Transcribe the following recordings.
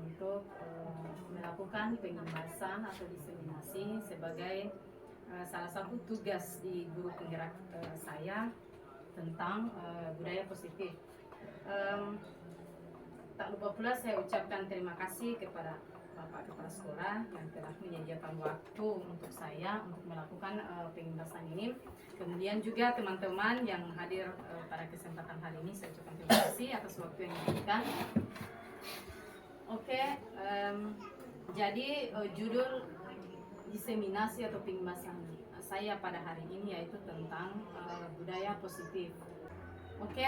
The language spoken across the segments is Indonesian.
untuk melakukan pengembasan atau diseminasi sebagai salah satu tugas di guru penggerak saya tentang budaya positif. Tak lupa pula saya ucapkan terima kasih kepada Bapak Kepala Sekolah yang telah menyediakan waktu untuk saya untuk melakukan pengembasan ini. Kemudian juga teman-teman yang hadir pada kesempatan hari ini, saya ucapkan terima kasih atas waktu yang diberikan. Oke, jadi judul diseminasi atau pengembasan saya pada hari ini yaitu tentang budaya positif. Oke,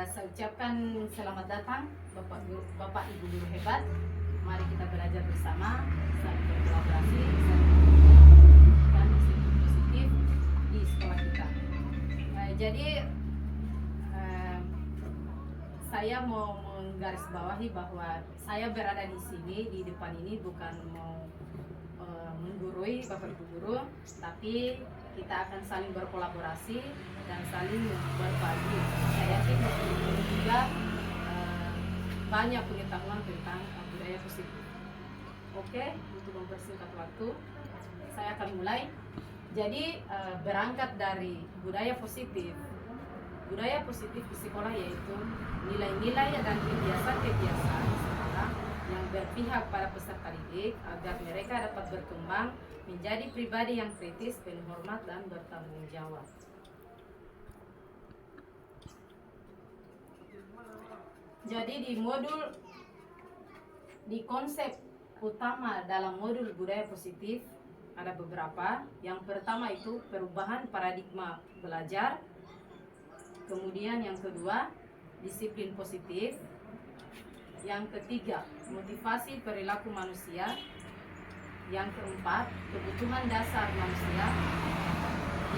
saya ucapkan selamat datang Bapak Ibu guru hebat. Mari kita belajar bersama, saling berkolaborasi, saling dan positif di sekolah kita. Jadi saya mau menggarisbawahi bahwa saya berada di sini di depan ini bukan mau menggurui Bapak Ibu guru, tapi kita akan saling berkolaborasi dan saling berbagi. Saya yakin Bapak Ibu guru juga banyak pengetahuan tentang budaya positif. Oke, untuk mempersingkat waktu, saya akan mulai. Jadi berangkat dari budaya positif di sekolah yaitu nilai-nilai dan kebiasaan-kebiasaan sekolah yang berpihak pada peserta didik agar mereka dapat berkembang menjadi pribadi yang kritis, penghormat, dan bertanggung jawab. Jadi di konsep utama dalam modul budaya positif ada beberapa. Yang pertama itu perubahan paradigma belajar. Kemudian yang kedua, disiplin positif. Yang ketiga, motivasi perilaku manusia. Yang keempat, kebutuhan dasar manusia.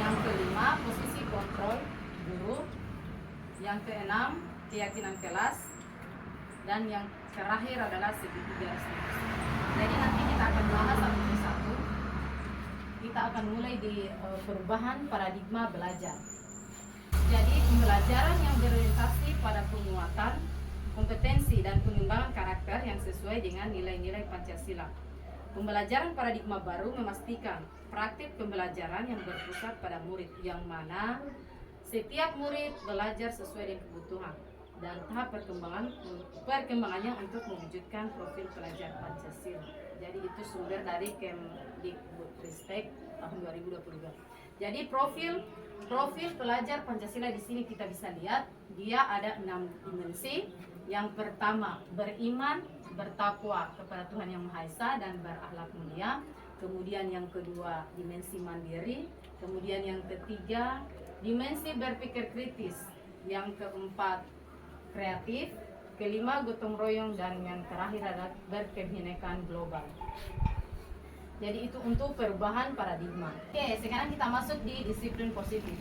Yang kelima, posisi kontrol guru. Yang keenam, keyakinan kelas. Dan yang terakhir adalah segitiga restitusi. Jadi nanti kita akan bahas satu persatu. Kita akan mulai di perubahan paradigma belajar. Jadi pembelajaran yang berorientasi pada penguatan kompetensi dan pengembangan karakter yang sesuai dengan nilai-nilai Pancasila. Pembelajaran paradigma baru memastikan praktik pembelajaran yang berpusat pada murid, yang mana setiap murid belajar sesuai dengan kebutuhan dan tahap perkembangannya untuk mewujudkan profil pelajar Pancasila. Jadi itu sumber dari Kemdikbudristek tahun 2022. Jadi profil pelajar Pancasila di sini kita bisa lihat dia ada 6 dimensi. Yang pertama, beriman, bertakwa kepada Tuhan Yang Maha Esa dan berakhlak mulia. Kemudian yang kedua, dimensi mandiri. Kemudian yang ketiga, dimensi berpikir kritis. Yang keempat, kreatif. Kelima, gotong royong, dan yang terakhir adalah berkebinekaan global. Jadi itu untuk perubahan paradigma. Oke, sekarang kita masuk di disiplin positif.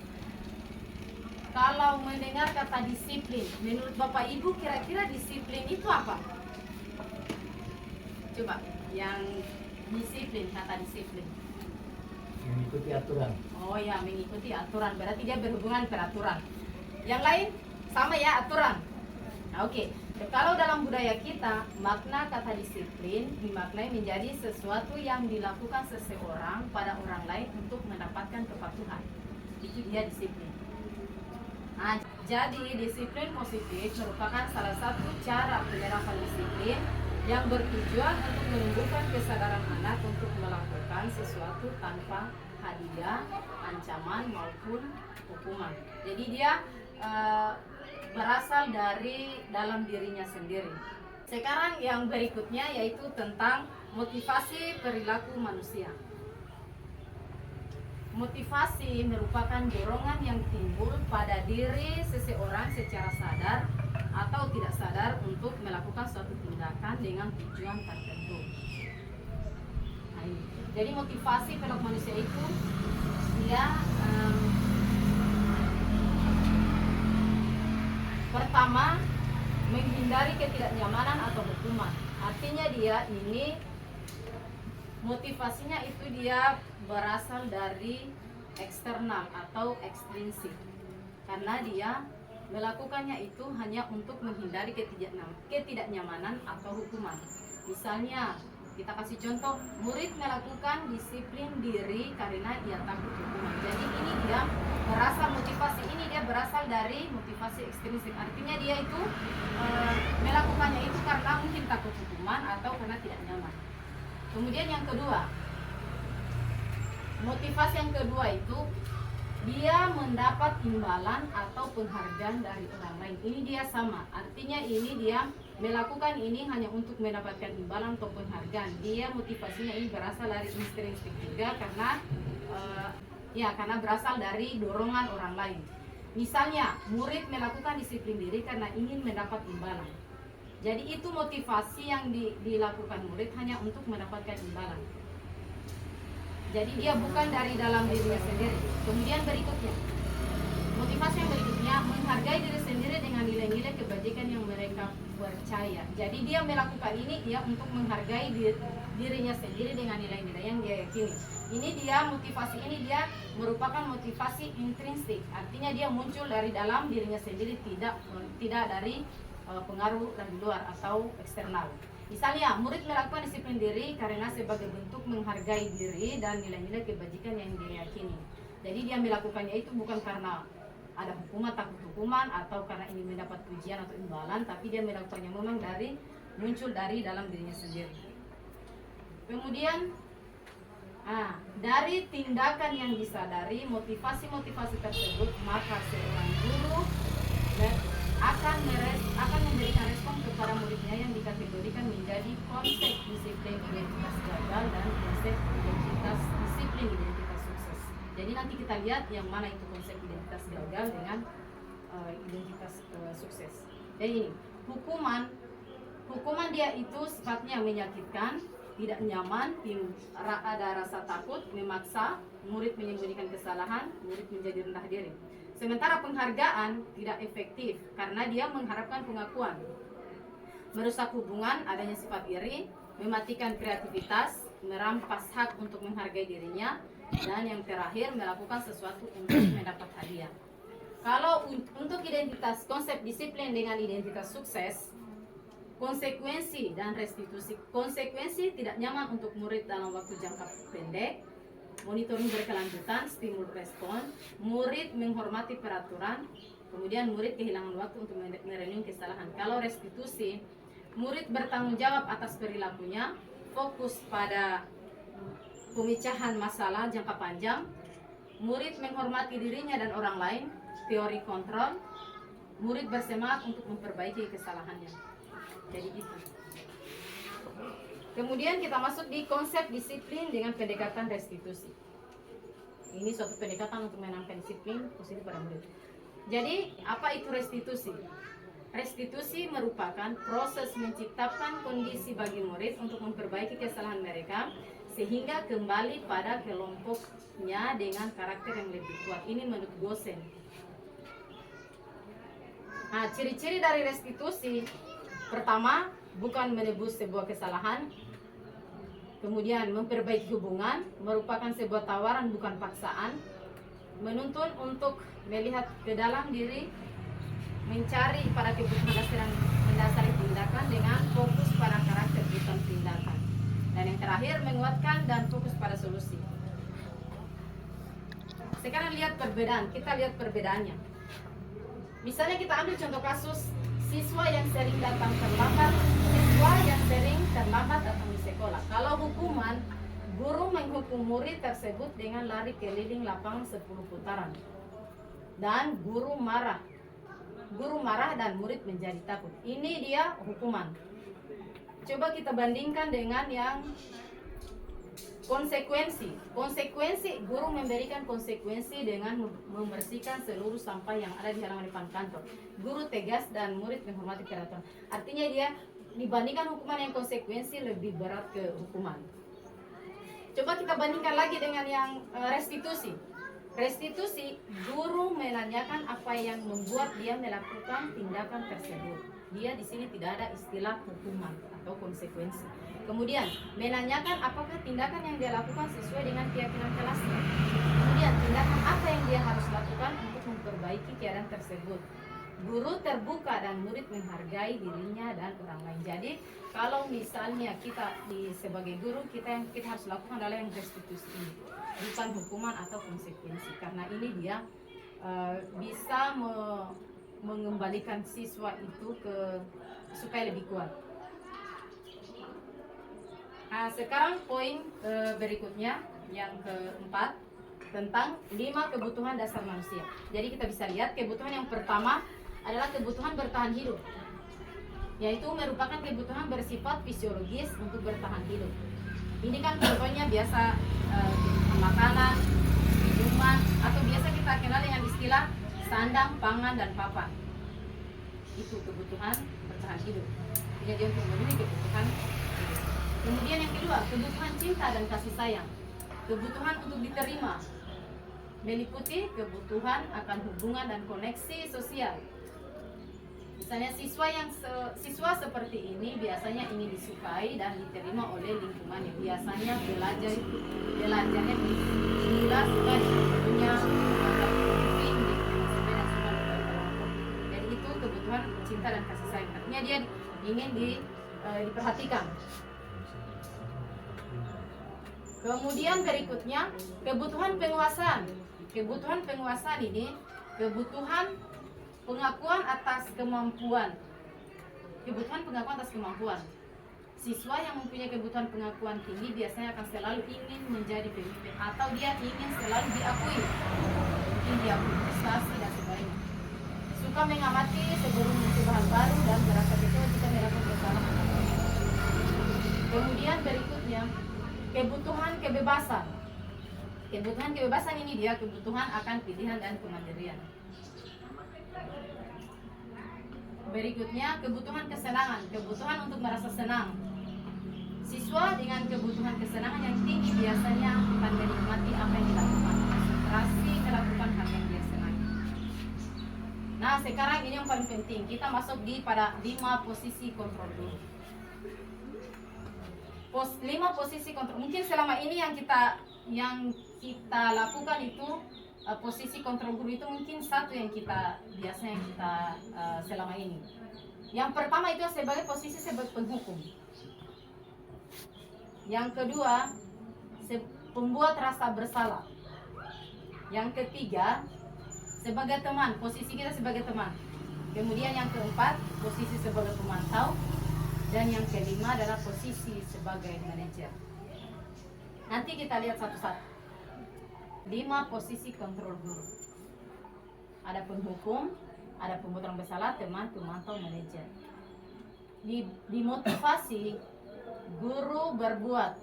Kalau mendengar kata disiplin, menurut Bapak Ibu kira-kira disiplin itu apa? Coba, yang disiplin, kata disiplin. Mengikuti aturan. Oh ya, mengikuti aturan, berarti dia berhubungan peraturan. Yang lain sama ya, aturan. Nah, oke. Kalau dalam budaya kita, makna kata disiplin dimaknai menjadi sesuatu yang dilakukan seseorang pada orang lain untuk mendapatkan kepatuhan. Itu dia disiplin. Nah, jadi disiplin positif merupakan salah satu cara penerapan disiplin yang bertujuan untuk menumbuhkan kesadaran anak untuk melakukan sesuatu tanpa hadiah, ancaman maupun hukuman. Jadi dia berasal dari dalam dirinya sendiri. Sekarang yang berikutnya yaitu tentang motivasi perilaku manusia. Motivasi merupakan dorongan yang timbul pada diri seseorang secara sadar atau tidak sadar untuk melakukan suatu tindakan dengan tujuan tertentu. Nah, jadi motivasi perilaku manusia itu dia pertama, menghindari ketidaknyamanan atau hukuman. Artinya dia ini motivasinya itu dia berasal dari eksternal atau ekstrinsik. Karena dia melakukannya itu hanya untuk menghindari ketidaknyamanan atau hukuman. Misalnya, kita kasih contoh, murid melakukan disiplin diri karena ia takut hukuman. Jadi ini dia berasal motivasi ini dia berasal dari motivasi ekstrinsik. Artinya dia itu melakukannya itu karena mungkin takut hukuman atau karena tidak nyaman. Kemudian yang kedua, motivasi yang kedua itu dia mendapat imbalan atau penghargaan dari orang lain. Ini dia sama. Artinya ini dia melakukan ini hanya untuk mendapatkan imbalan atau penghargaan. Dia motivasinya ini berasal dari intrinsik juga karena karena berasal dari dorongan orang lain. Misalnya, murid melakukan disiplin diri karena ingin mendapat imbalan. Jadi itu motivasi yang dilakukan murid hanya untuk mendapatkan imbalan. Jadi dia bukan dari dalam dirinya sendiri. Kemudian berikutnya, motivasi yang berikutnya menghargai diri sendiri dengan nilai-nilai kebajikan yang mereka percaya. Jadi dia melakukan ini dia untuk menghargai dirinya sendiri dengan nilai-nilai yang dia yakini. Ini dia motivasi ini dia merupakan motivasi intrinsik. Artinya dia muncul dari dalam dirinya sendiri, tidak dari pengaruh dari luar atau eksternal. Misalnya, murid melakukan disiplin diri karena sebagai bentuk menghargai diri dan nilai-nilai kebajikan yang dia yakini. Jadi dia melakukannya itu bukan karena ada hukuman, takut hukuman, atau karena ingin mendapat pujian atau imbalan, tapi dia melakukannya memang muncul dari dalam dirinya sendiri. Kemudian, dari tindakan yang disadari motivasi-motivasi tersebut, maka seorang guru akan memberikan respon kepada muridnya yang dikategorikan menjadi konsep disiplin identitas gagal dan konsep identitas disiplin identitas sukses. Jadi nanti kita lihat yang mana itu konsep identitas gagal dengan identitas sukses. Jadi ini hukuman dia itu sifatnya menyakitkan, tidak nyaman, ada rasa takut, memaksa, murid menyembunyikan kesalahan, murid menjadi rendah diri. Sementara penghargaan tidak efektif karena dia mengharapkan pengakuan, merusak hubungan, adanya sifat iri, mematikan kreativitas, merampas hak untuk menghargai dirinya, dan yang terakhir melakukan sesuatu untuk mendapat hadiah. Kalau untuk identitas konsep disiplin dengan identitas sukses, konsekuensi dan restitusi. Konsekuensi tidak nyaman untuk murid dalam waktu jangka pendek, monitoring berkelanjutan, stimul respon, murid menghormati peraturan, kemudian murid kehilangan waktu untuk merenung kesalahan. Kalau restitusi, murid bertanggung jawab atas perilakunya, fokus pada pemecahan masalah jangka panjang, murid menghormati dirinya dan orang lain, teori kontrol, murid bersemangat untuk memperbaiki kesalahannya. Jadi itu. Kemudian kita masuk di konsep disiplin dengan pendekatan restitusi. Ini suatu pendekatan untuk menanamkan disiplin positif pada murid. Jadi, apa itu restitusi? Restitusi merupakan proses menciptakan kondisi bagi murid untuk memperbaiki kesalahan mereka sehingga kembali pada kelompoknya dengan karakter yang lebih kuat. Ini menurut Gosen. Nah, ciri-ciri dari restitusi, pertama, bukan menebus sebuah kesalahan. Kemudian memperbaiki hubungan, merupakan sebuah tawaran bukan paksaan. Menuntun untuk melihat ke dalam diri, mencari pada kebutuhan dasar yang mendasari tindakan dengan fokus pada karakter bukan tindakan. Dan yang terakhir menguatkan dan fokus pada solusi. Sekarang lihat perbedaan, kita lihat perbedaannya. Misalnya kita ambil contoh kasus siswa yang sering datang terlambat, siswa yang sering terlambat datang di sekolah. Kalau hukuman, guru menghukum murid tersebut dengan lari keliling lapangan 10 putaran. Dan guru marah dan murid menjadi takut. Ini dia hukuman. Coba kita bandingkan dengan yang konsekuensi. Konsekuensi, guru memberikan konsekuensi dengan membersihkan seluruh sampah yang ada di halaman depan kantor. Guru tegas dan murid menghormati peraturan. Artinya dia dibandingkan hukuman yang konsekuensi lebih berat ke hukuman. Coba kita bandingkan lagi dengan yang restitusi. Restitusi, guru menanyakan apa yang membuat dia melakukan tindakan tersebut. Dia di sini tidak ada istilah hukuman atau konsekuensi. Kemudian menanyakan apakah tindakan yang dia lakukan sesuai dengan keyakinan kelasnya. Kemudian tindakan apa yang dia harus lakukan untuk memperbaiki keadaan tersebut. Guru terbuka dan murid menghargai dirinya dan orang lain. Jadi kalau misalnya kita sebagai guru, kita harus lakukan adalah yang restitusi ini, bukan hukuman atau konsekuensi, karena ini dia bisa mengembalikan siswa itu supaya lebih kuat. Nah, sekarang poin berikutnya yang keempat tentang 5 kebutuhan dasar manusia. Jadi kita bisa lihat kebutuhan yang pertama adalah kebutuhan bertahan hidup, yaitu merupakan kebutuhan bersifat fisiologis untuk bertahan hidup. Ini kan contohnya biasa kebutuhan makanan, minuman, atau biasa kita kenal dengan istilah sandang, pangan, dan papan. Itu kebutuhan bertahan hidup. Jadi untuk memenuhi kebutuhan hidup. Kemudian yang kedua, kebutuhan cinta dan kasih sayang. Kebutuhan untuk diterima, meliputi kebutuhan akan hubungan dan koneksi sosial. Misalnya siswa seperti ini biasanya ingin disukai dan diterima oleh lingkungannya. Biasanya belajarnya di sekolah suka punya jadi itu kebutuhan cinta dan kasih sayang. Artinya dia ingin diperhatikan. Kemudian berikutnya kebutuhan penguasaan. Kebutuhan penguasaan ini kebutuhan pengakuan atas kemampuan. Kebutuhan pengakuan atas kemampuan. Siswa yang mempunyai kebutuhan pengakuan tinggi biasanya akan selalu ingin menjadi pemimpin atau dia ingin selalu diakui. Mungkin diakui prestasi dan sebagainya. Suka mengamati sebelum mencoba hal baru dan merasa kecewa jika melakukan kesalahan. Kemudian berikutnya kebutuhan kebebasan. Kebutuhan kebebasan ini dia kebutuhan akan pilihan dan kemandirian. Berikutnya kebutuhan kesenangan, kebutuhan untuk merasa senang. Siswa dengan kebutuhan kesenangan yang tinggi biasanya akan menikmati apa yang dilakukan, konsentrasi melakukan hal yang dia senangi. Nah, sekarang ini yang paling penting, kita masuk pada 5 posisi kontrol guru. 5 posisi kontrol. Mungkin selama ini yang kita lakukan itu posisi kontrol guru itu mungkin satu yang kita selama ini. Yang pertama itu sebagai posisi sebagai penghukum. Yang kedua, pembuat rasa bersalah. Yang ketiga, sebagai teman, posisi kita sebagai teman. Kemudian yang keempat, posisi sebagai pemantau. Dan yang kelima adalah posisi sebagai manajer. Nanti kita lihat satu-satu. 5 posisi kontrol guru. Ada penghukum, ada pembuat orang bersalah, teman, pemantau, manajer. Dimotivasi guru berbuat.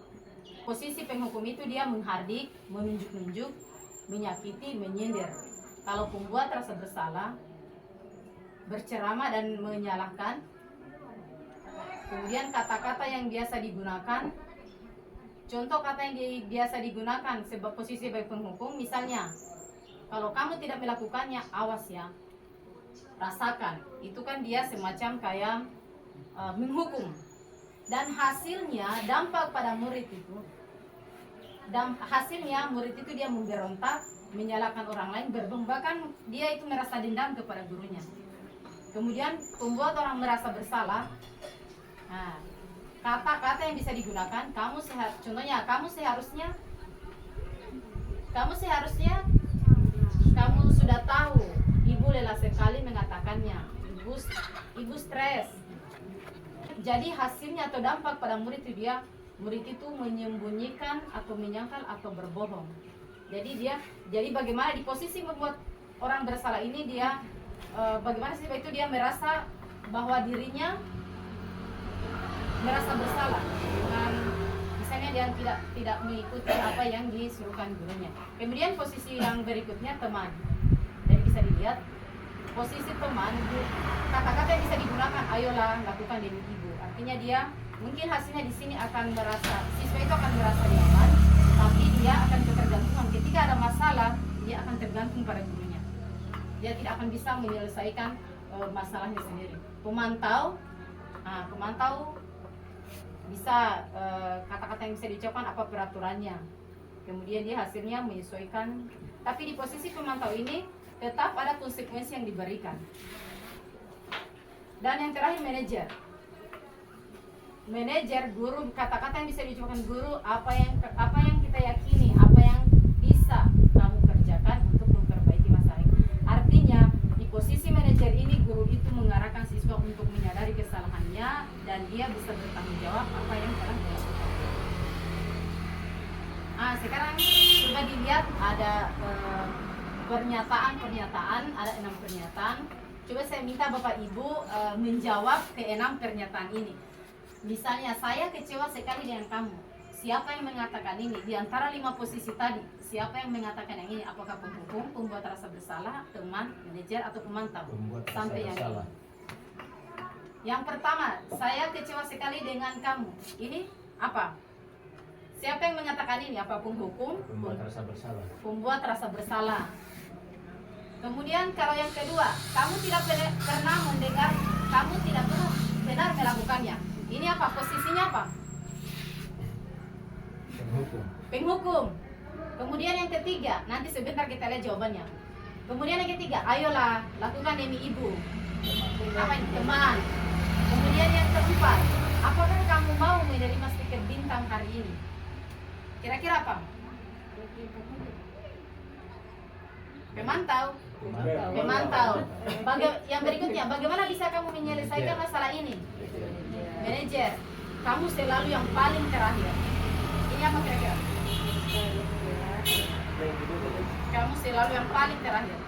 Posisi penghukum itu dia menghardik, menunjuk-nunjuk, menyakiti, menyindir. Kalau pembuat rasa bersalah, berceramah dan menyalahkan. Kemudian kata-kata yang biasa digunakan. Contoh kata yang biasa digunakan sebab posisi sebagai penghukum, misalnya, kalau kamu tidak melakukannya, awas ya, rasakan. Itu kan dia semacam kayak menghukum. Dan hasilnya, dampak pada murid itu, hasilnya murid itu dia memberontak, menyalahkan orang lain, bahkan dia itu merasa dendam kepada gurunya. Kemudian membuat orang merasa bersalah. Nah, kata-kata yang bisa digunakan, contohnya kamu seharusnya kamu sudah tahu, ibu lelah sekali mengatakannya, ibu stres. Jadi hasilnya atau dampak pada murid itu menyembunyikan atau menyangkal atau berbohong. Jadi bagaimana di posisi membuat orang bersalah ini dia bagaimana sih itu dia merasa bahwa dirinya merasa bersalah dengan misalnya dia tidak mengikuti apa yang disuruhkan gurunya. Kemudian posisi yang berikutnya teman. Jadi bisa dilihat posisi teman, kata-kata yang bisa digunakan, ayolah lakukan demi ibu. Artinya dia mungkin hasilnya di sini akan siswa itu akan merasa nyaman, tapi dia akan ketergantungan. Ketika ada masalah, dia akan tergantung pada gurunya. Dia tidak akan bisa menyelesaikan masalahnya sendiri. Pemantau bisa kata-kata yang bisa diucapkan apa peraturannya. Kemudian dia hasilnya menyesuaikan. Tapi di posisi pemantau ini tetap ada konsekuensi yang diberikan. Dan yang terakhir manajer. Manajer, guru, kata-kata yang bisa diucapkan guru, apa yang kita yakini, apa yang bisa kamu kerjakan untuk memperbaiki masalah ini. Artinya di posisi manajer ini guru itu mengarahkan siswa untuk menyadari kesalahannya dan dia bisa bertanggung jawab apa yang telah dilakukan. Nah, sekarang coba dilihat ada pernyataan, ada 6 pernyataan. Coba saya minta Bapak Ibu menjawab ke 6 pernyataan ini. Misalnya, saya kecewa sekali dengan kamu. Siapa yang mengatakan ini? Di antara 5 posisi tadi, siapa yang mengatakan yang ini? Apakah penghukum, pembuat rasa bersalah, teman, manajer, atau pemantau? Pembuat rasa Sampai yang bersalah. Yang pertama, saya kecewa sekali dengan kamu. Ini apa? Siapa yang mengatakan ini? Apa penghukum? Pembuat rasa bersalah. Pembuat rasa bersalah. Kemudian kalau yang kedua, kamu tidak pernah mendengar, kamu tidak pernah benar melakukannya. Ini apa? Posisinya apa? Penghukum. Penghukum. Kemudian yang ketiga, nanti sebentar kita lihat jawabannya. Kemudian yang ketiga, ayolah lakukan demi ibu. Apa ini? Teman. Kemudian yang keempat, apakah kamu mau menerima stiker bintang hari ini? Kira-kira apa? Pemantau. Pemantau. Yang berikutnya, bagaimana bisa kamu menyelesaikan masalah ini? Manajer. Kamu selalu yang paling terakhir. Ini apa kira-kira? Kamu selalu yang paling terakhir.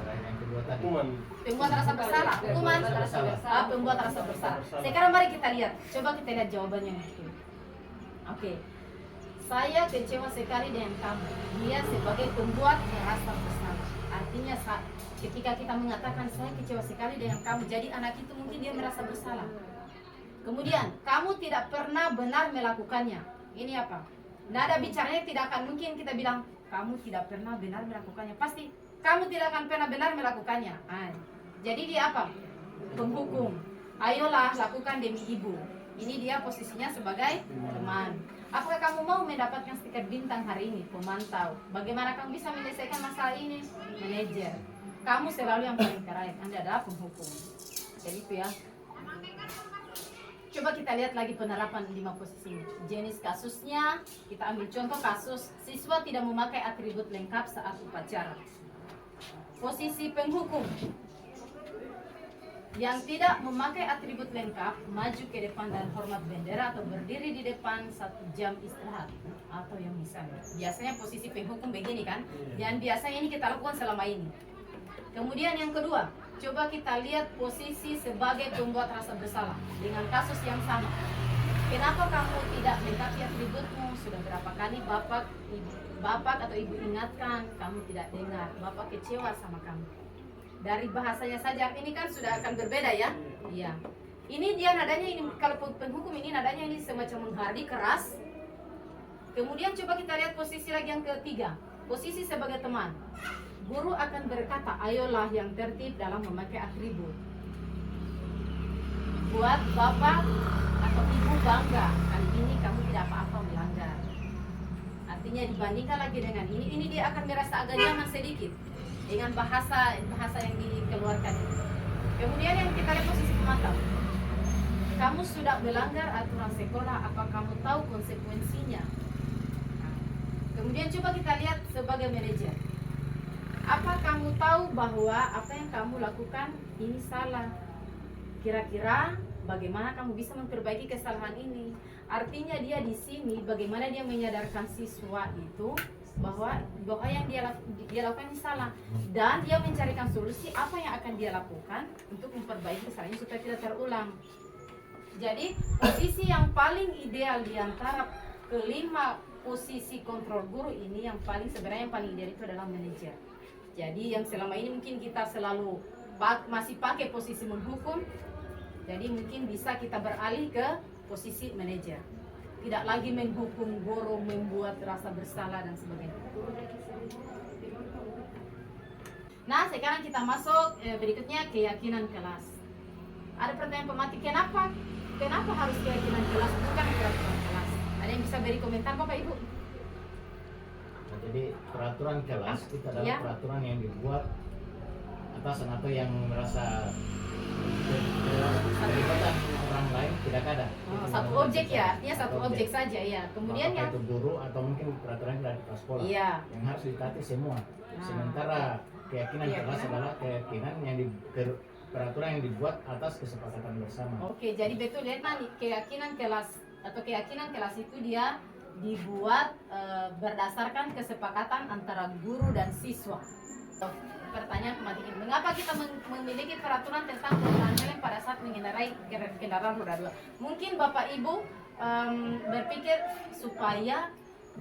Yang kedua tadi. Pembuat rasa bersalah. Hukuman. Pembuat rasa bersalah. Sekarang mari kita lihat. Coba kita lihat jawabannya. Oke. Saya kecewa sekali dengan kamu. Dia sebagai pembuat rasa bersalah. Artinya ketika kita mengatakan saya kecewa sekali dengan kamu, jadi anak itu mungkin dia merasa bersalah. Kemudian kamu tidak pernah benar melakukannya. Ini apa? Nada bicaranya tidak akan mungkin kita bilang kamu tidak pernah benar melakukannya. Pasti kamu tidak akan pernah benar melakukannya. Jadi dia apa? Penghukum. Ayolah lakukan demi ibu. Ini dia posisinya sebagai teman. Apakah kamu mau mendapatkan stiker bintang hari ini? Pemantau. Bagaimana kamu bisa menyelesaikan masalah ini? Manajer. Kamu selalu yang paling terakhir. Anda adalah penghukum. Jadi itu ya. Coba kita lihat lagi penerapan 5 posisi ini. Jenis kasusnya, kita ambil contoh kasus siswa tidak memakai atribut lengkap saat upacara. Posisi penghukum. Yang tidak memakai atribut lengkap maju ke depan dan hormat bendera atau berdiri di depan 1 jam istirahat atau yang misalnya. Biasanya posisi penghukum begini kan? Dan biasanya ini kita lakukan selama ini. Kemudian yang kedua, coba kita lihat posisi sebagai pembuat rasa bersalah dengan kasus yang sama. Kenapa kamu tidak lengkapi atributmu? Sudah berapa kali bapak atau ibu ingatkan, kamu tidak dengar. Bapak kecewa sama kamu. Dari bahasanya saja ini kan sudah akan berbeda ya. Iya. Ini dia nadanya ini, kalau penghukum ini nadanya ini semacam menghardi keras. Kemudian coba kita lihat posisi lagi yang ketiga, posisi sebagai teman. Guru akan berkata, ayolah yang tertib dalam memakai atribut. Buat bapak atau ibu bangga, kali ini kamu tidak apa-apa melanggar. Artinya dibandingkan lagi dengan ini dia akan merasa agak nyaman sedikit dengan bahasa yang dikeluarkan. Kemudian yang kita lihat posisi pemantau. Kamu sudah melanggar aturan sekolah, apa kamu tahu konsekuensinya? Kemudian coba kita lihat sebagai manajer. Apa kamu tahu bahwa apa yang kamu lakukan ini salah? Kira-kira bagaimana kamu bisa memperbaiki kesalahan ini? Artinya dia di sini bagaimana dia menyadarkan siswa itu bahwa yang dia lakukan ini salah, dan dia mencarikan solusi apa yang akan dia lakukan untuk memperbaiki kesalahan ini supaya tidak terulang. Jadi posisi yang paling ideal di antara kelima posisi kontrol guru ini, yang sebenarnya yang paling ideal itu adalah manajer. Jadi yang selama ini mungkin kita selalu masih pakai posisi menghukum, jadi mungkin bisa kita beralih ke posisi manajer. Tidak lagi menghukum guru, membuat rasa bersalah dan sebagainya. Nah, sekarang kita masuk berikutnya keyakinan kelas. Ada pertanyaan pematik, kenapa harus keyakinan kelas bukan peraturan kelas? Ada yang bisa beri komentar Bapak Ibu? Jadi peraturan kelas itu adalah peraturan yang dibuat atasan atau yang merasa keterlibatan orang lain tidak ada. Oh, satu objek ya, artinya satu objek saja ya. Kemudian apakah yang itu guru atau mungkin peraturan dari kepala sekolah iya. yang harus ditaati semua. Sementara keyakinan kelas adalah keyakinan yang peraturan yang dibuat atas kesepakatan bersama. Oke, jadi betul ya, keyakinan kelas atau keyakinan kelas itu dia dibuat berdasarkan kesepakatan antara guru dan siswa. Pertanyaan kematian, mengapa kita memiliki peraturan tentang penggunaan helm pada saat mengendarai kendaraan roda 2? Mungkin Bapak Ibu berpikir supaya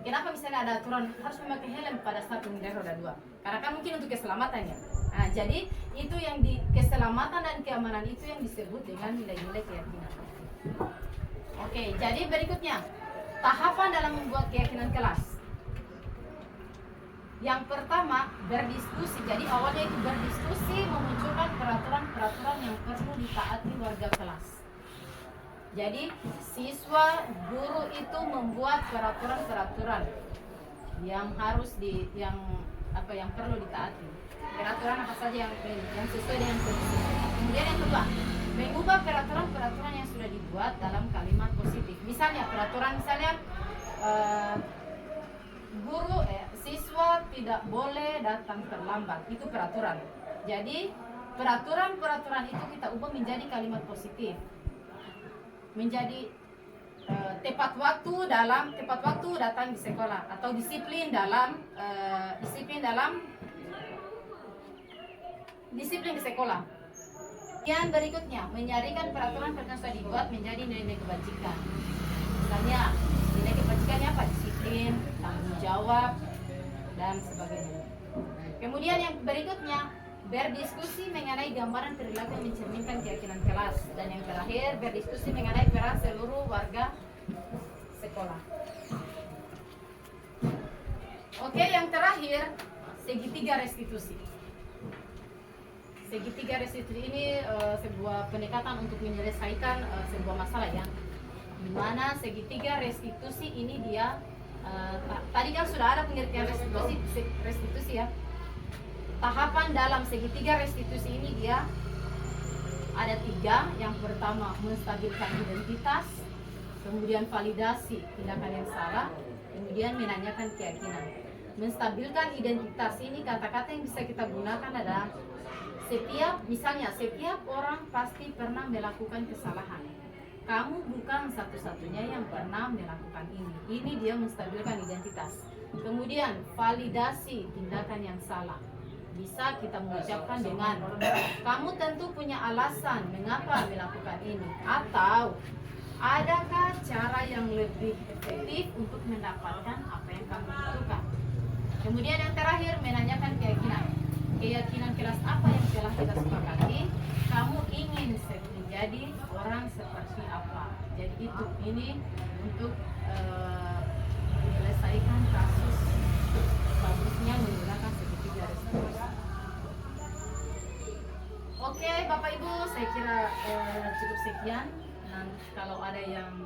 kenapa misalnya ada aturan harus memakai helm pada saat mengendarai roda 2? Karena kan mungkin untuk keselamatan ya. Nah, jadi itu yang di keselamatan dan keamanan itu yang disebut dengan nilai-nilai keyakinan. Oke, jadi berikutnya tahapan dalam membuat keyakinan kelas. Yang pertama, berdiskusi. Jadi awalnya itu berdiskusi, memunculkan peraturan-peraturan yang perlu ditaati warga kelas. Jadi siswa, guru itu membuat peraturan-peraturan yang harus yang perlu ditaati. Peraturan apa saja yang sesuai dengan kondisi. Kemudian yang kedua, mengubah peraturan-peraturan yang sudah dibuat dalam kalimat positif. Misalnya siswa tidak boleh datang terlambat, itu peraturan. Jadi peraturan-peraturan itu kita ubah menjadi kalimat positif, menjadi tepat waktu datang di sekolah, atau disiplin di sekolah. Yang berikutnya, menyarikan peraturan yang sudah dibuat menjadi nilai-nilai kebajikan. Misalnya nilai kebajikannya apa? Disiplin, tanggung jawab, dan sebagainya. Kemudian yang berikutnya, berdiskusi mengenai gambaran perilaku yang mencerminkan keyakinan kelas. Dan yang terakhir, berdiskusi mengenai peran seluruh warga sekolah. Oke, yang terakhir, segitiga restitusi. Segitiga restitusi ini sebuah pendekatan untuk menyelesaikan sebuah masalah ya. Di mana segitiga restitusi ini dia tadi kan sudah ada pengertian restitusi ya. Tahapan dalam segitiga restitusi ini dia ada 3. Yang pertama, menstabilkan identitas, kemudian validasi tindakan yang salah, kemudian menanyakan keyakinan. Menstabilkan identitas ini, kata-kata yang bisa kita gunakan adalah setiap orang pasti pernah melakukan kesalahan. Kamu bukan satu-satunya yang pernah melakukan ini. Ini dia menstabilkan identitas. Kemudian validasi tindakan yang salah. Bisa kita mengucapkan dengan kamu tentu punya alasan mengapa melakukan ini, atau adakah cara yang lebih efektif untuk mendapatkan apa yang kamu butuhkan. Kemudian yang terakhir, menanyakan keyakinan. Keyakinan kelas apa yang telah kita sepakati, kamu ingin menjadi orang seperti apa. Jadi ini untuk menyelesaikan kasus bagusnya menggunakan segitiga restitusi. Oke, Bapak Ibu, saya kira cukup sekian. Dan kalau ada yang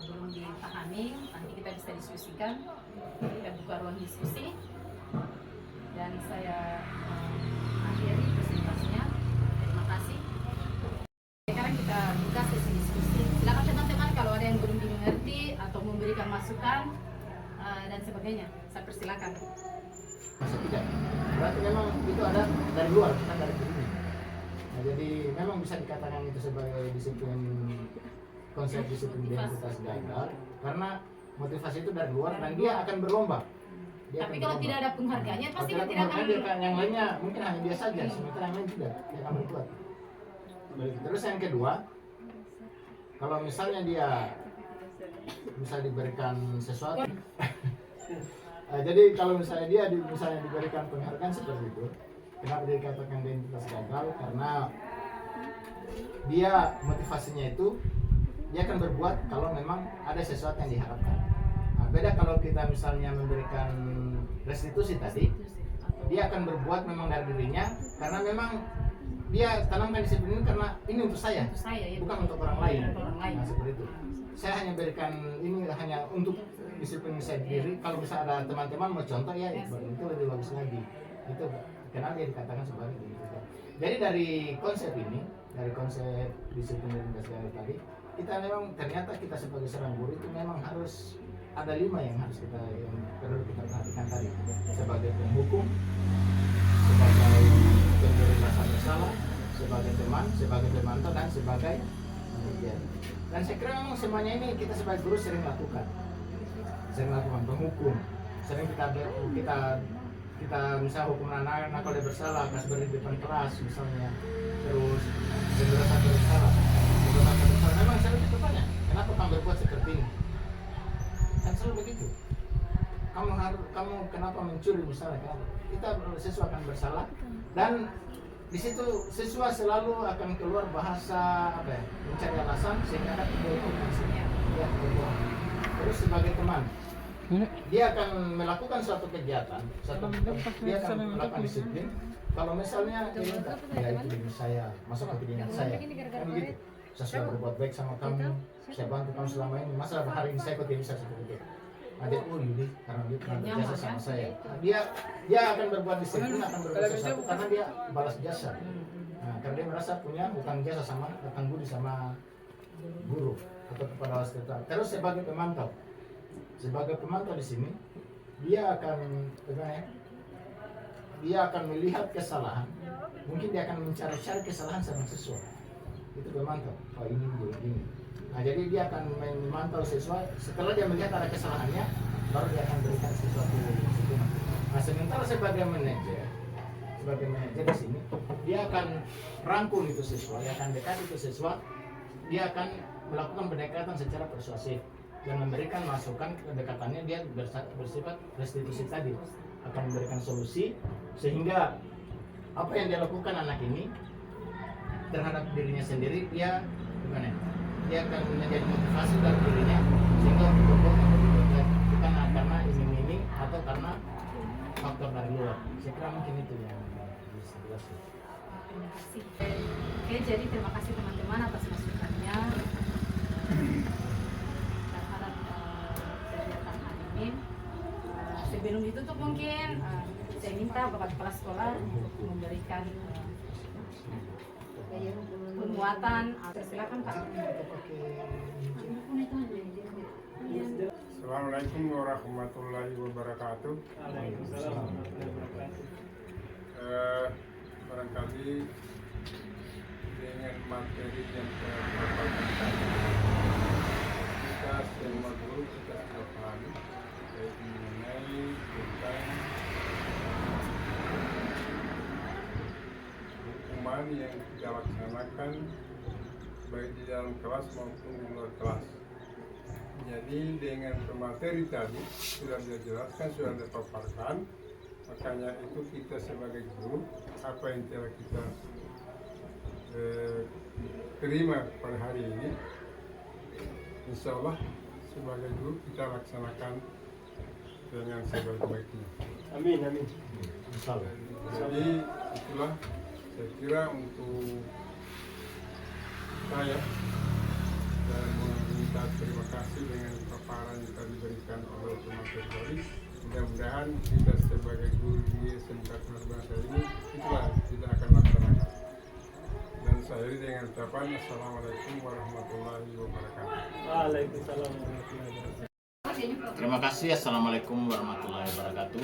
belum dipahami, nanti kita bisa diskusikan. Kita buka ruang diskusi. Dan saya akhiri presentasinya. Terima kasih. Sekarang kita buka sesi diskusi. Silakan teman-teman kalau ada yang belum dimengerti atau memberikan masukan dan sebagainya. Saya persilakan. Masa tidak? Berarti memang itu ada dari luar, bukan dari diri. Nah, jadi memang bisa dikatakan itu sebagai disiplin, konsep disiplin identitas gagal karena motivasi itu dari luar dan dia akan berlomba. Tapi kalau tidak ada penghargaannya pasti dia tidak akan. Yang lainnya mungkin hanya dia saja, sementara yang lain tidak, dia akan berbuat. Terus yang kedua, kalau misalnya dia bisa diberikan sesuatu, jadi kalau misalnya dia diberikan penghargaan seperti itu, kenapa dia dikatakan identitas gagal? Karena dia motivasinya itu dia akan berbuat kalau memang ada sesuatu yang diharapkan. Nah, beda kalau kita misalnya memberikan restitusi tadi, dia akan berbuat memang dari dirinya karena memang dia tanamkan disiplin ini karena ini untuk saya ya, bukan untuk orang lain. Nah, seperti itu. Saya hanya berikan ini hanya untuk disiplin saya sendiri. Kalau bisa ada teman-teman mau contoh ya, itu lebih bagus lagi. Itu kenapa dia dikatakan sebagai disiplin. Jadi dari konsep ini, dari konsep disiplin dan dasar tadi, kita memang ternyata kita sebagai seorang guru itu memang harus ada 5 yang perlu kita perhatikan tadi, sebagai penghukum, sebagai pemberi rasa bersalah, sebagai teman, sebagai pemantau, dan sebagai manajer. Dan saya kira memang semuanya ini kita sebagai guru sering lakukan penghukum, sering kita misal hukum anak kalau dia bersalah, kas beri di depan kelas misalnya, terus merasa bersalah. Memang saya bertanya, kenapa kamu berbuat seperti ini? Kan selalu begitu. Kamu kenapa mencuri misalnya? Kenapa? Kita siswa akan bersalah, dan di situ siswa selalu akan keluar bahasa mencari alasan sehingga ada berbohong. Terus sebagai teman, dia akan melakukan suatu kegiatan, dia akan melakukan disiplin. Kalau misalnya dia minta, ya itu diri saya, masuk ke pikiran saya, kan begitu. Saya sudah berbuat baik sama kamu, saya bantu kamu selama ini, masa hari ini saya kok tidak bisa seperti itu? Ada Yudi karena dia pernah berjasa sama saya. Dia akan berbuat disiplin, akan berbuat sesuatu karena dia balas jasa. Nah, karena dia merasa punya hutang jasa sama hutang budi sama guru atau kepada wasit. Terus sebagai pemantau di sini, dia akan melihat kesalahan. Mungkin dia akan mencari-cari kesalahan seorang siswa. Itu pemantau. Oh ini begini. Nah, jadi dia akan memantau siswa. Setelah dia melihat ada kesalahannya, baru dia akan berikan sesuatu hukuman. Nah, sementara sebagai manajer di sini, dia akan rangkul itu siswa, dia akan dekat itu siswa, dia akan melakukan pendekatan secara persuasif dan memberikan masukan. Pendekatannya dia bersifat restitusi tadi, akan memberikan solusi sehingga apa yang dia lakukan anak ini terhadap dirinya sendiri, dia akan menjadi motivasi dari dirinya sehingga untuk berbuat bukan karena ini atau karena faktor dari luar. Saya kira mungkin itu yang bisa jelaskan. Terima kasih. Oke, jadi terima kasih teman-teman atas masukannya terhadap kegiatan hari ini. Sebelum ditutup mungkin saya minta Bapak Kepala Sekolah memberikan penguatan. Silakan Pak. Assalamualaikum warahmatullahi wabarakatuh. Barangkali dengan materi yang terpaparkan kita semua guru kita sudah pahami, yaitu mengenai tentang hukuman yang kita laksanakan baik di dalam kelas maupun di luar kelas. Jadi dengan pemateri tadi sudah dijelaskan, sudah dipaparkan, makanya itu kita sebagai guru apa yang telah kita terima pada hari ini, insya Allah sebagai guru kita laksanakan dengan sebaik-baiknya. Amin, amin. Jadi itulah saya kira untuk saya, dan meminta terima kasih dengan paparan yang tadi diberikan oleh pemateri tadi. Mudah-mudahan kita sebagai guru di SMK Bahasa ini itulah kita akan laksanakan. Dan saya dengan ucapan Assalamualaikum warahmatullahi wabarakatuh. Waalaikumsalam warahmatullahi wabarakatuh. Terima kasih. Assalamualaikum warahmatullahi wabarakatuh.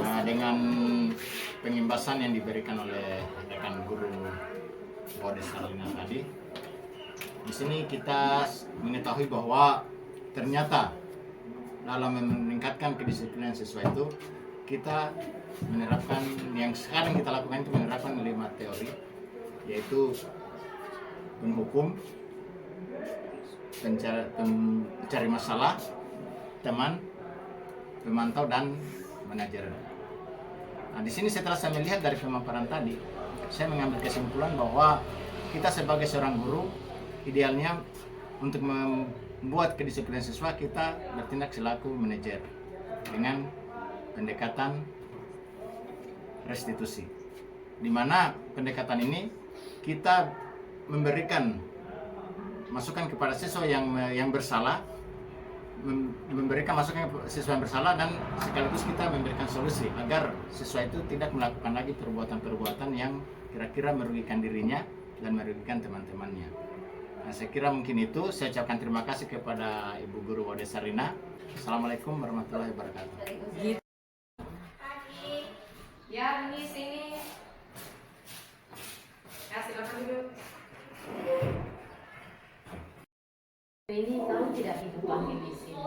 Nah, dengan pengimbasan yang diberikan oleh rekan guru Bodes Carolina tadi, di sini kita mengetahui bahwa ternyata dalam meningkatkan kedisiplinan siswa itu kita menerapkan yang sekarang kita lakukan itu menerapkan 5 teori, yaitu penghukum, pencari masalah, teman, pemantau, dan manajer. Nah, di sini setelah saya melihat dari pemaparan tadi, saya mengambil kesimpulan bahwa kita sebagai seorang guru idealnya untuk membuat kedisiplinan siswa kita bertindak selaku manajer dengan pendekatan restitusi, di mana pendekatan ini kita memberikan masukan kepada siswa yang bersalah memberikan masukan siswa yang bersalah dan sekaligus kita memberikan solusi agar siswa itu tidak melakukan lagi perbuatan-perbuatan yang kira-kira merugikan dirinya dan merugikan teman-temannya. Nah, saya kira mungkin itu. Saya ucapkan terima kasih kepada Ibu Guru Wadesa Rina. Assalamualaikum warahmatullahi wabarakatuh. Ya, ini sini. Ya, silakan duduk. Ini tahu tidak Ibu panggil di sini?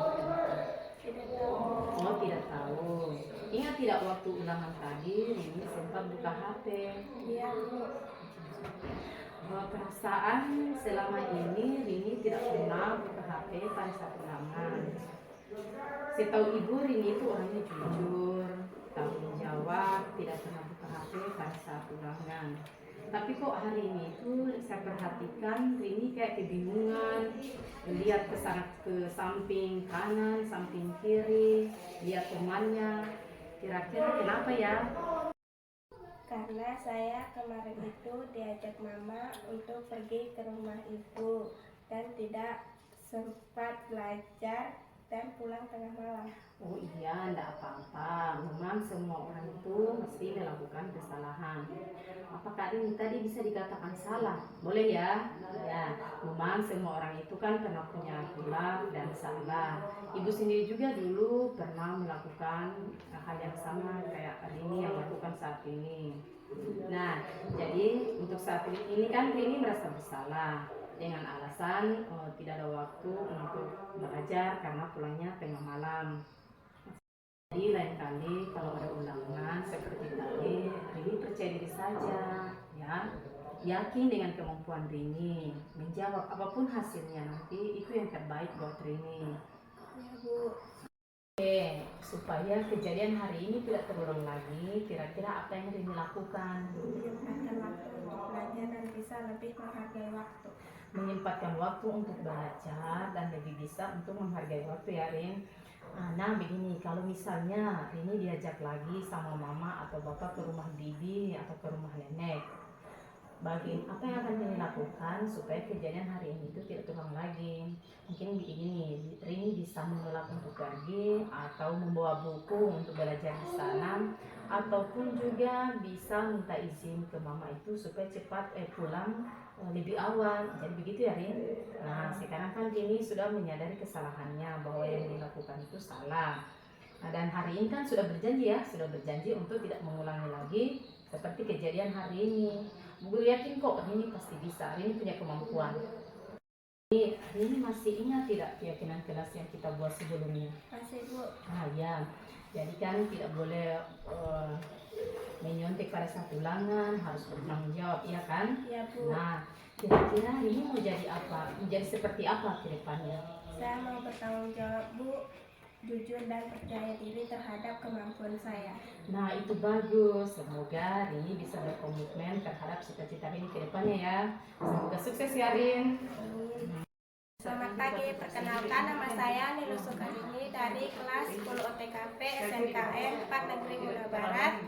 Tidak tahu. Oh, tidak tahu. Ingat tidak waktu ulangan tadi ini sempat buka HP? Iya, Bu. Perasaan selama ini Rini tidak pernah buka HP pada saat ulangan. Setahu Ibu, Rini itu orangnya jujur, tanggung jawab, tidak pernah buka HP pada saat ulangan. Tapi kok hari ini itu saya perhatikan Rini kayak kebingungan, lihat ke samping kanan, samping kiri, lihat temannya. Kira-kira kenapa ya? Karena saya kemarin itu diajak Mama untuk pergi ke rumah Ibu dan tidak sempat belajar dan pulang tengah malam. Oh iya, enggak apa-apa. Memang semua orang itu mesti melakukan kesalahan. Apakah ini tadi bisa dikatakan salah? Boleh ya? Ya, memang semua orang itu kan pernah punya hilaf dan salah. Ibu sendiri juga dulu pernah melakukan hal yang sama kayak Rini yang lakukan saat ini. Nah, jadi untuk saat ini kan Rini merasa bersalah dengan alasan tidak ada waktu untuk belajar karena pulangnya tengah malam. Jadi lain kali kalau ada ulangan seperti tadi, Rini percaya diri saja, ya, yakin dengan kemampuan Rini menjawab apapun hasilnya nanti itu yang terbaik buat Rini. Ya, Bu. Supaya kejadian hari ini tidak terulang lagi, kira-kira apa yang Rini lakukan? Menyempatkan waktu untuk belajar dan bisa lebih menghargai waktu. Menyempatkan waktu untuk belajar dan lebih bisa untuk menghargai waktu ya Rin. Nah begini, kalau misalnya Rini diajak lagi sama mama atau bapak ke rumah bibi atau ke rumah nenek, apa yang akan Rini lakukan supaya kejadian hari ini itu tidak terulang lagi? Mungkin begini, Rini bisa menolak untuk pergi atau membawa buku untuk belajar di sana, ataupun juga bisa minta izin ke mama itu supaya cepat pulang lebih awal. Jadi begitu ya Rin. Nah sekarang kan Rini sudah menyadari kesalahannya bahwa yang dilakukan itu salah. Nah, dan hari ini kan sudah berjanji untuk tidak mengulangi lagi seperti kejadian hari ini. Bu Guru yakin kok Rini pasti bisa. Rini punya kemampuan. Rini masih ingat tidak keyakinan kelas yang kita buat sebelumnya? Masih, Bu. Nah ya, jadi kan tidak boleh menyontek pada saat ulangan, harus bertanggung jawab, iya kan? Ya, Bu. Nah, kira-kira ini mau jadi apa? Menjadi seperti apa ke depannya? Saya mau bertanggung jawab, Bu, jujur dan percaya diri terhadap kemampuan saya. Nah, itu bagus. Semoga Rini bisa berkomitmen terhadap cita-cita Rini ke depannya ya. Semoga sukses ya, Rin. Selamat pagi, perkenalkan nama saya Nilu Sukarini dari kelas 10 OTKP SMKN 4 Negeri Mula Barat.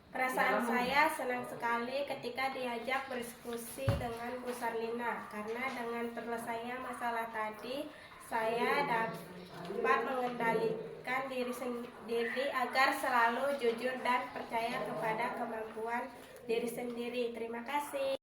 Perasaan saya senang sekali ketika diajak berdiskusi dengan Bu Sarlina, karena dengan selesainya masalah tadi, saya dapat mengendalikan diri sendiri agar selalu jujur dan percaya kepada kemampuan diri sendiri. Terima kasih.